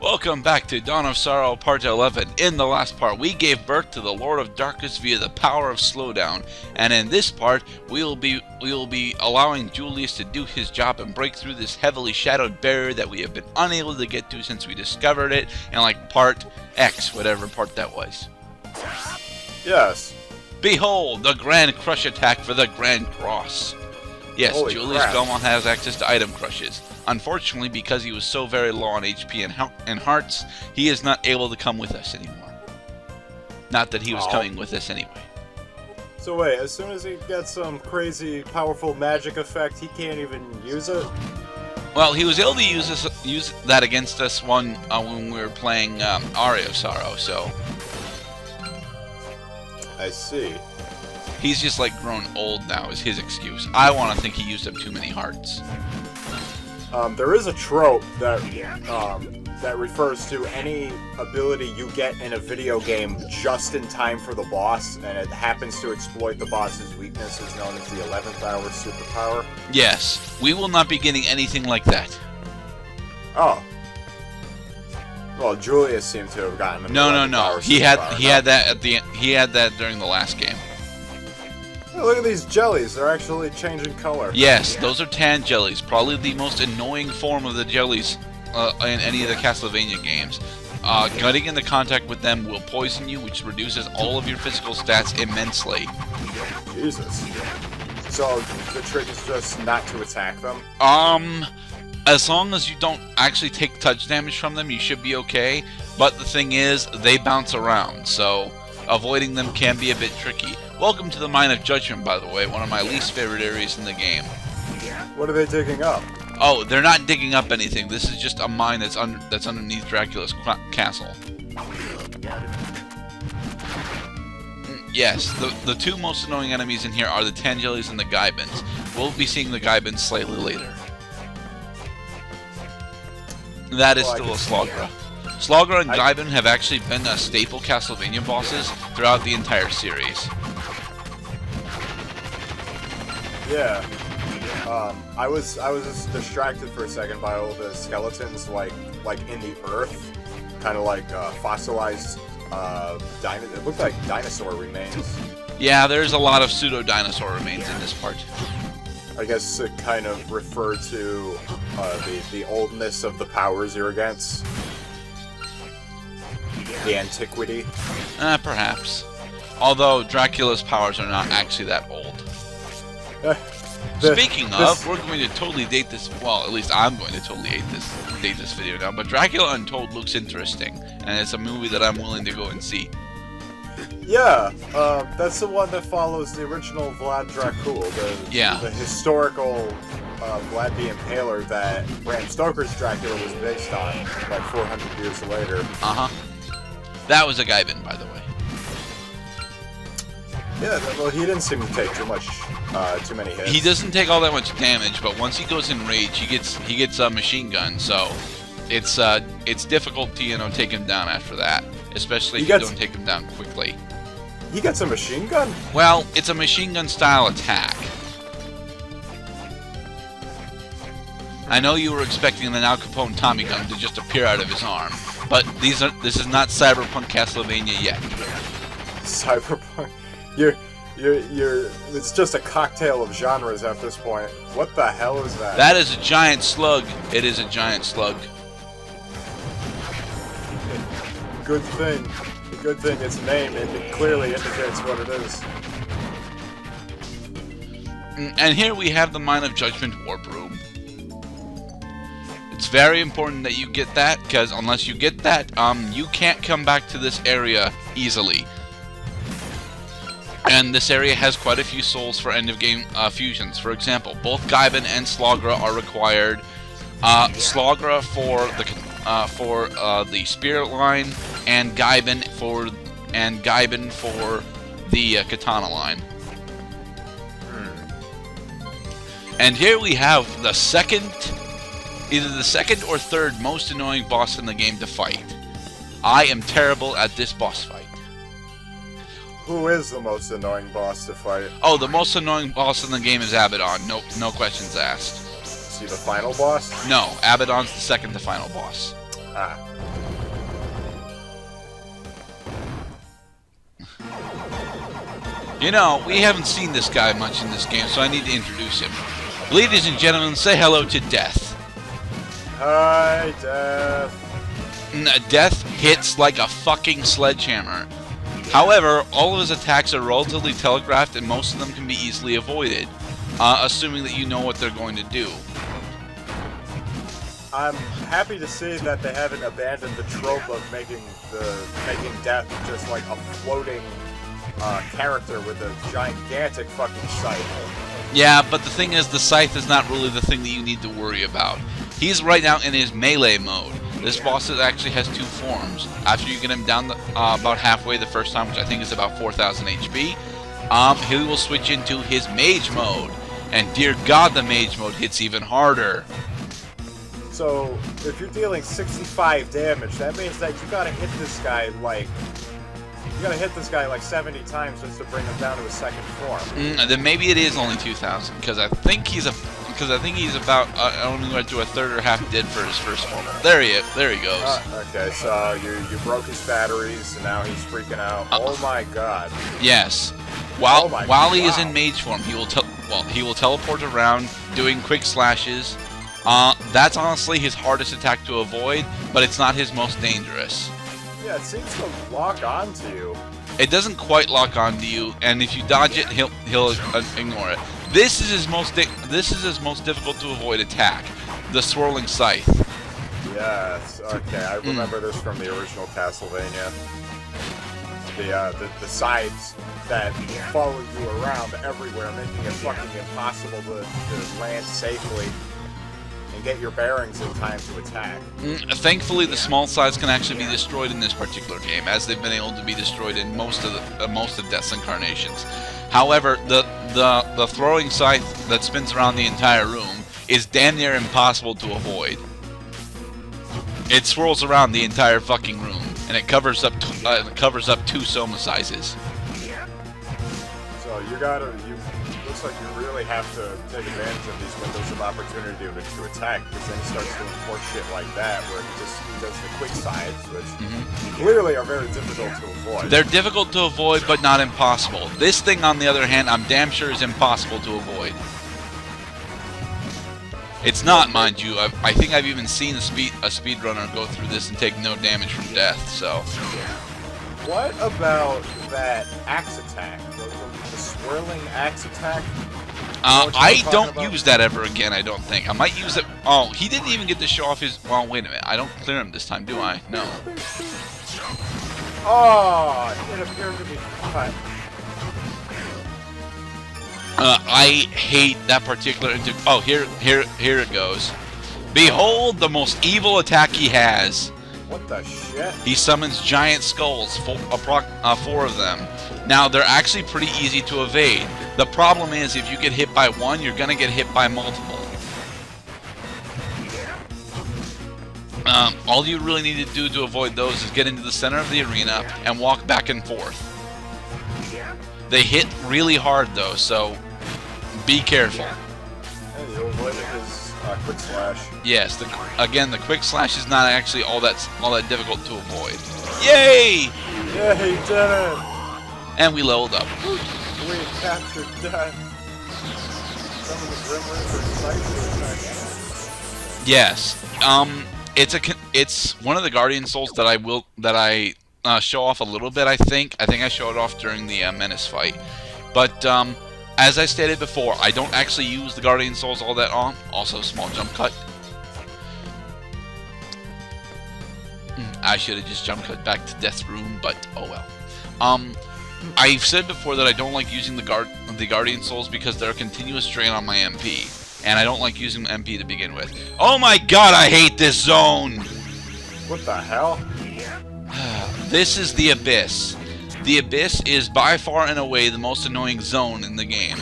Welcome back to Dawn of Sorrow Part 11. In the last part, we gave birth to the Lord of Darkness via the power of slowdown, and in this part, we will be allowing Julius to do his job and break through this heavily shadowed barrier that we have been unable to get to since we discovered it in like Part X, whatever part that was. Yes. Behold, the Grand Crush attack for the Grand Cross. Yes, Holy Julius crap. Belmont has access to item crushes. Unfortunately, because he was so very low on HP and hearts, he is not able to come with us anymore. Not that he was coming with us anyway. So wait, as soon as he gets some crazy, powerful magic effect, he can't even use it? Well, he was able to use that against us when we were playing Aria of Sorrow, so... I see. He's just like grown old now, is his excuse. I want to think he used up too many hearts. There is a trope that that refers to any ability you get in a video game just in time for the boss, and it happens to exploit the boss's weakness, is known as the 11th hour superpower. Yes, we will not be getting anything like that. Oh. Well, Julius seemed to have gotten an 11th No. hour He superpower. had that at the end. He had that during the last game. Hey, look at these jellies. They're actually changing color. Yes, those are tan jellies. Probably the most annoying form of the jellies in any of the Castlevania games. Getting into contact with them will poison you, which reduces all of your physical stats immensely. Jesus. So the trick is just not to attack them? As long as you don't actually take touch damage from them, you should be okay. But the thing is, they bounce around, so avoiding them can be a bit tricky. Welcome to the Mine of Judgment, by the way, one of my least favorite areas in the game. What are they digging up? Oh, they're not digging up anything. This is just a mine that's underneath Dracula's castle. Yes, the two most annoying enemies in here are the Tangelis and the Gaibins. We'll be seeing the Gaibins slightly later. That is still a Slogra. Slogra and Gaibin have actually been staple Castlevania bosses throughout the entire series. Yeah. I was just distracted for a second by all the skeletons like in the earth, kind of like fossilized it looked like dinosaur remains. Yeah, there's a lot of pseudo-dinosaur remains in this part. I guess it kind of referred to the oldness of the powers you're against. The antiquity. Perhaps. Although Dracula's powers are not actually that old. Speaking of, we're going to totally date this. Well, at least I'm going to totally date this video now. But Dracula Untold looks interesting, and it's a movie that I'm willing to go and see. Yeah, that's the one that follows the original Vlad Dracul, the historical Vlad the Impaler that Bram Stoker's Dracula was based on, like 400 years later. That was a Gaibin, by the way. Yeah, well, he didn't seem to take too many hits. He doesn't take all that much damage, but once he goes in rage, he gets a machine gun. So it's difficult to take him down after that, especially if you don't take him down quickly. He gets a machine gun? Well, it's a machine gun style attack. I know you were expecting the Al Capone Tommy gun to just appear out of his arm, but this is not Cyberpunk Castlevania yet. Cyberpunk. It's just a cocktail of genres at this point. What the hell is that? That is a giant slug. It is a giant slug. Good thing its name it clearly indicates what it is. And here we have the Mine of Judgment Warp Room. It's very important that you get that, because unless you get that, you can't come back to this area easily. And this area has quite a few souls for end-of-game fusions. For example, both Gaibin and Slogra are required. Slogra for the Spirit line, and Gaibin for the Katana line. And here we have the either the second or third most annoying boss in the game to fight. I am terrible at this boss fight. Who is the most annoying boss to fight? Oh, the most annoying boss in the game is Abaddon. Nope, no questions asked. Is he the final boss? No, Abaddon's the second to final boss. Ah. You know, we haven't seen this guy much in this game, so I need to introduce him. Ladies and gentlemen, say hello to Death. Hi, Death. Death hits like a fucking sledgehammer. However, all of his attacks are relatively telegraphed and most of them can be easily avoided, assuming that you know what they're going to do. I'm happy to see that they haven't abandoned the trope of making Death just like a floating character with a gigantic fucking scythe. Yeah, but the thing is, the scythe is not really the thing that you need to worry about. He's right now in his melee mode. This boss actually has two forms. After you get him down about halfway the first time, which I think is about 4,000 HP, he will switch into his mage mode. And dear God, the mage mode hits even harder. So, if you're dealing 65 damage, that means that you gotta hit this guy like... You gotta hit this guy like 70 times just to bring him down to his second form. Then maybe it is only 2,000, because I think he's about only went to a third or half dead for his first form. There he goes. Okay, so you broke his batteries, and now he's freaking out. Oh my God. Yes. While he is in mage form, he will teleport around, doing quick slashes. That's honestly his hardest attack to avoid, but it's not his most dangerous. Yeah, it seems to lock onto you. It doesn't quite lock onto you, and if you dodge it, he'll ignore it. This is his most difficult to avoid attack, the swirling scythe. Yes. Okay, I remember this from the original Castlevania. The scythes that follow you around everywhere, making it fucking impossible to land safely and get your bearings in time to attack. Thankfully, the small size can actually be destroyed in this particular game, as they've been able to be destroyed in most of Death's incarnations. However, the throwing scythe that spins around the entire room is damn near impossible to avoid. It swirls around the entire fucking room, and it covers up two soma sizes. So looks like you really have to take advantage of these windows of opportunity to attack, because then he starts doing poor shit like that, where he does the quick sides, which clearly are very difficult to avoid. They're difficult to avoid, but not impossible. This thing, on the other hand, I'm damn sure is impossible to avoid. It's not, mind you. I think I've even seen a speedrunner go through this and take no damage from death, so... What about that axe attack? The swirling axe attack? I don't use that ever again, I don't think. I might use it... Oh, he didn't even get to show off his... Well, wait a minute. I don't clear him this time, do I? No. Oh, it appeared to be cut. I hate that particular... Oh, here it goes. Behold the most evil attack he has. What the shit? He summons giant skulls, four of them. Now, they're actually pretty easy to evade. The problem is, if you get hit by one, you're gonna get hit by multiple. All you really need to do to avoid those is get into the center of the arena and walk back and forth. They hit really hard, though, so be careful. And you avoided his quick slash. Yes, again, the quick slash is not actually all that difficult to avoid. Yay! Yeah, he did it! And we leveled up. We captured death. Some of the Grim Reaper's Yes. It's one of the Guardian Souls that I show off a little bit. I think I show it off during the Menace fight. But as I stated before, I don't actually use the Guardian Souls all that often. Also, small jump cut. I should have just jump cut back to Death's room, but oh well. I've said before that I don't like using the Guardian Souls because they're a continuous drain on my MP, and I don't like using MP to begin with. Oh my God, I hate this zone! What the hell? This is the Abyss. The Abyss is by far and away the most annoying zone in the game.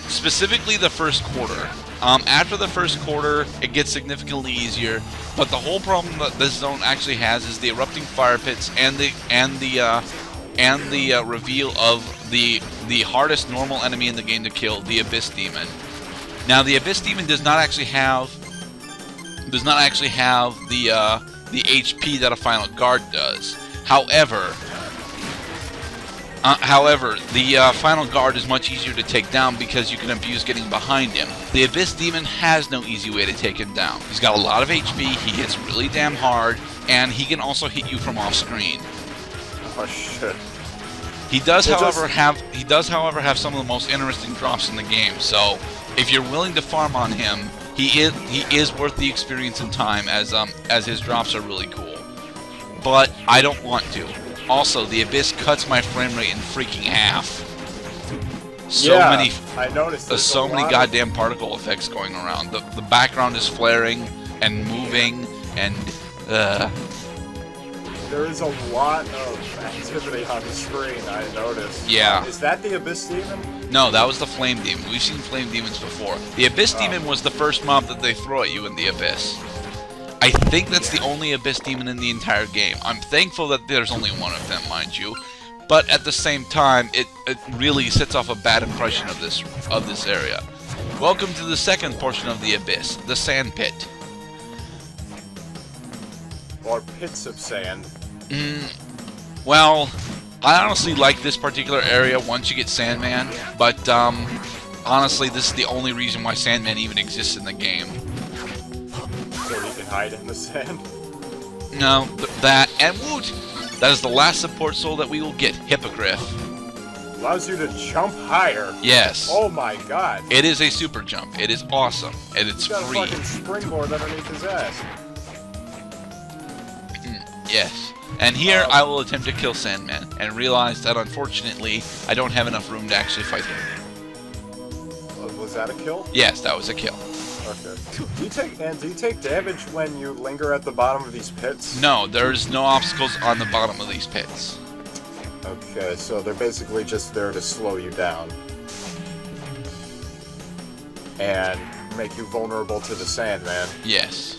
Specifically the first quarter. After the first quarter, it gets significantly easier, but the whole problem that this zone actually has is the erupting fire pits and the reveal of the hardest normal enemy in the game to kill, the Abyss Demon. Now, the Abyss Demon does not actually have the the HP that a final guard does. However, the final guard is much easier to take down because you can abuse getting behind him. The Abyss Demon has no easy way to take him down. He's got a lot of HP, he hits really damn hard, and he can also hit you from off screen. Oh shit. He does, however, have some of the most interesting drops in the game. So, if you're willing to farm on him, he is worth the experience and time, as his drops are really cool. But I don't want to. Also, the Abyss cuts my frame rate in freaking half. I noticed. There's so many goddamn particle effects going around. The background is flaring and moving, and there is a lot of activity on the screen, I noticed. Yeah. Is that the Abyss Demon? No, that was the Flame Demon. We've seen Flame Demons before. The Abyss Demon was the first mob that they throw at you in the Abyss. I think that's the only Abyss Demon in the entire game. I'm thankful that there's only one of them, mind you. But at the same time, it really sets off a bad impression of this area. Welcome to the second portion of the Abyss, the Sand Pit. Or pits of sand. Well, I honestly like this particular area once you get Sandman, but honestly, this is the only reason why Sandman even exists in the game. So he can hide in the sand? No, that, and Woot! That is the last support soul that we will get, Hippogriff. Allows you to jump higher? Yes. Oh my god. It is a super jump. It is awesome, and it's He's got free. a fucking springboard underneath his ass. Yes. And here I will attempt to kill Sandman, and realize that unfortunately I don't have enough room to actually fight him. Was that a kill? Yes, that was a kill. Okay. Do you take damage when you linger at the bottom of these pits? No, there's no obstacles on the bottom of these pits. Okay, so they're basically just there to slow you down. And make you vulnerable to the Sandman. Yes.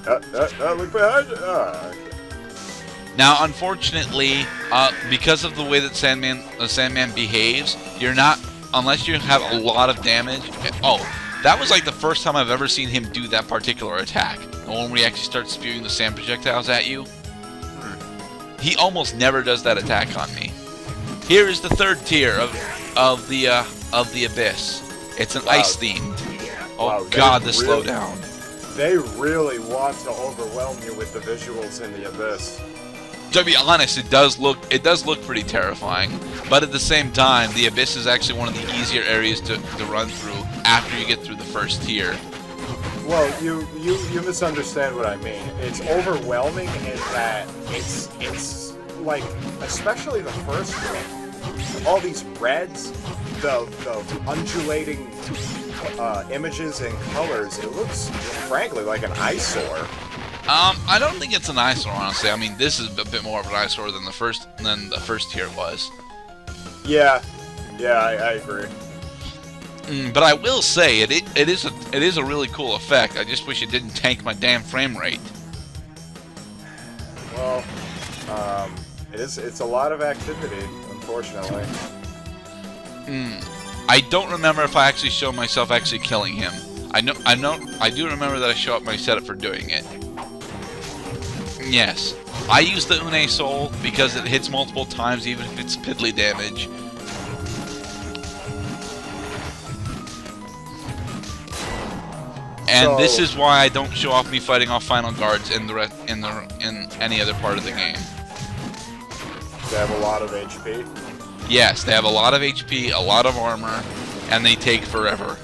Look behind you! Okay. Now, unfortunately, because of the way that the Sandman behaves, you're not, unless you have a lot of damage. Oh, that was like the first time I've ever seen him do that particular attack. The one where he actually starts spewing the sand projectiles at you. He almost never does that attack on me. Here is the third tier of the Abyss. It's an ice themed. Oh wow, god, the slowdown. They really want to overwhelm you with the visuals in the Abyss. To be honest, it does look pretty terrifying, but at the same time, the Abyss is actually one of the easier areas to run through after you get through the first tier. Well, you misunderstand what I mean. It's overwhelming in that it's like, especially the first one, all these reds, the undulating images and colors. It looks, frankly, like an eyesore. I don't think it's an eyesore, honestly. I mean, this is a bit more of an eyesore than the first tier was. Yeah, I agree. But I will say it is a really cool effect. I just wish it didn't tank my damn frame rate. Well, it's a lot of activity, unfortunately. I don't remember if I actually showed myself actually killing him. I do remember that I show up my setup for doing it. Yes, I use the Une Soul because it hits multiple times, even if it's piddly damage. And this is why I don't show off me fighting off final guards in any other part of the game. They have a lot of HP. Yes, they have a lot of HP, a lot of armor, and they take forever.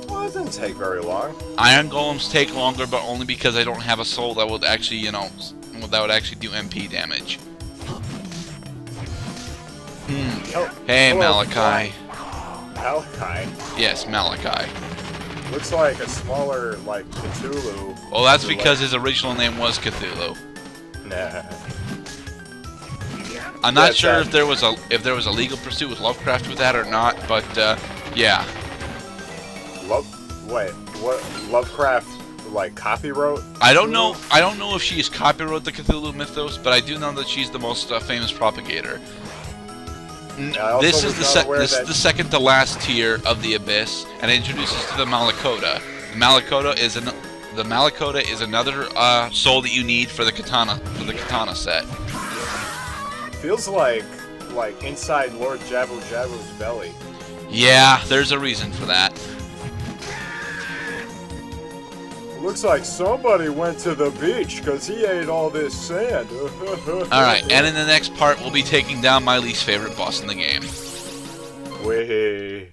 Well, it doesn't take very long. Iron Golems take longer, but only because I don't have a soul that would actually, that would actually do MP damage. Hey, Malachi. Malachi? Yes, Malachi. Looks like a smaller, like, Cthulhu. Well, that's because his original name was Cthulhu. Nah. I'm not sure if there was a legal pursuit with Lovecraft with that or not, but yeah. Wait, what? Lovecraft, like, copywrote? I don't know if she's copywrote the Cthulhu mythos, but I do know that she's the most famous propagator. This is the second to last tier of the Abyss, and it introduces to the Malakota. The Malakota is the Malakota is another soul that you need for the katana set. Feels like inside Lord Jabu Jabu's belly. Yeah, there's a reason for that. Looks like somebody went to the beach because he ate all this sand. Alright, and in the next part, we'll be taking down my least favorite boss in the game. Way.